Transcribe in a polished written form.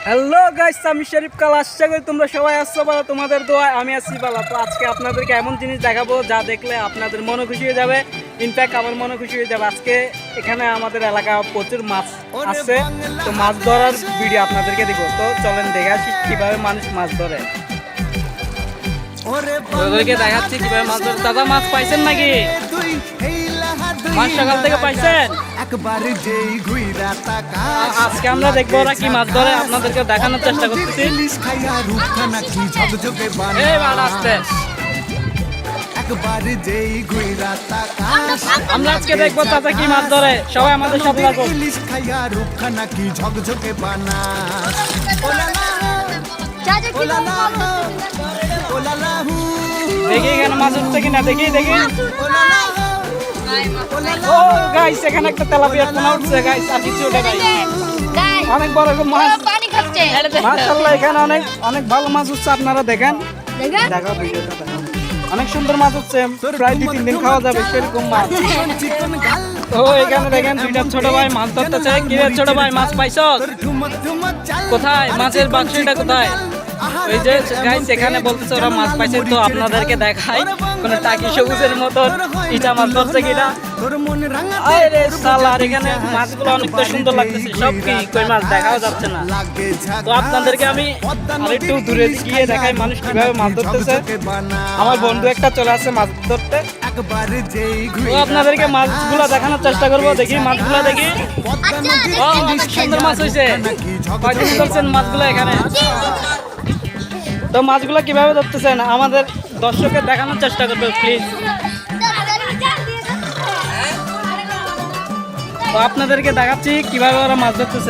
Hello guys, আমি শরীফ কাল। আশা করি তোমরা সবাই আসছো ভালো, তোমাদের দোয়ায় আমি আসছি ভালো। তো আজকে আপনাদেরকে এমন জিনিস দেখাবো যা দেখলে আপনাদের মনে খুশি হয়ে যাবে, ইনফ্যাক্ট আমার মনে খুশি হয়ে যাবে। আজকে এখানে আমাদের এলাকা প্রচুর মাছ আছে, তো মাছ ধরার ভিডিও আপনাদেরকে দিব। তো চলেন দেখে আসি কিভাবে মানুষ মাছ ধরে। ওদেরকে দেখাচ্ছি কিভাবে মাছ ধরে। দাদা, মাছ পাইছেন নাকি? মাছ সকাল থেকে পাইছেন? আজকে আমরা দেখবো ওরা কি মাছ ধরে, আপনাদেরকে দেখানোর চেষ্টা করতেছি। আমরা আজকে দেখবো চাচা কি মাছ ধরে, সবাই আমাদের সাথে লাগো। দেখি এখানে মাছ উঠছে কিনা, দেখি দেখি। ও গাইস, এখানে একটা তেলাপিয়া পোনা উঠছে গাইস, আর কিছু ওঠে নাই। অনেক বড় মাছ, মাশাআল্লাহ। এখানে অনেক অনেক ভালো মাছ উঠছে, আপনারা দেখেন। দেখো ভিডিওটা দেখো, অনেক সুন্দর মাছ উঠছে, প্রায় 2-3 দিন খাওয়া যাবে সেরকম মাছ। ও এখানে দেখেন দুইটা ছোট ভাই মাছ ধরতেছে। কি রে ছোট ভাই, মাছ পাইছো? কোথায় মাছের বাক্সটা কোথায়? ওই যে গাইস, এখানে বলতেছে ওরা মাছ পাইছে। তো আপনাদেরকে দেখাই কোন টাকি সবুজের মতো ইটা মাছ ধরছে কিনা। আরে সালার, এখানে মাছগুলো অনেক তো সুন্দর লাগতেছে, সব কি কই মাছ দেখাও যাচ্ছে না। তো আপনাদেরকে আমি আরেকটু দূরে গিয়ে দেখাই মানুষ কিভাবে মাছ ধরতেছে। আমার বন্ধু একটা চলে আসছে মাছ ধরতে, তো আপনাদেরকে মাছগুলো দেখানোর চেষ্টা করবো। দেখি মাছগুলো দেখি। ও অনেক সুন্দর মাছ হয়েছে। কয়দিন ধরছেন মাছগুলো এখানে? তো মাছগুলো কিভাবে ধরতেছেন আমাদের দর্শকের দেখানোর চেষ্টা করবে প্লিজ। তো আপনাদেরকে দেখাচ্ছি কিভাবে ওরা মাছ ধরতেছে।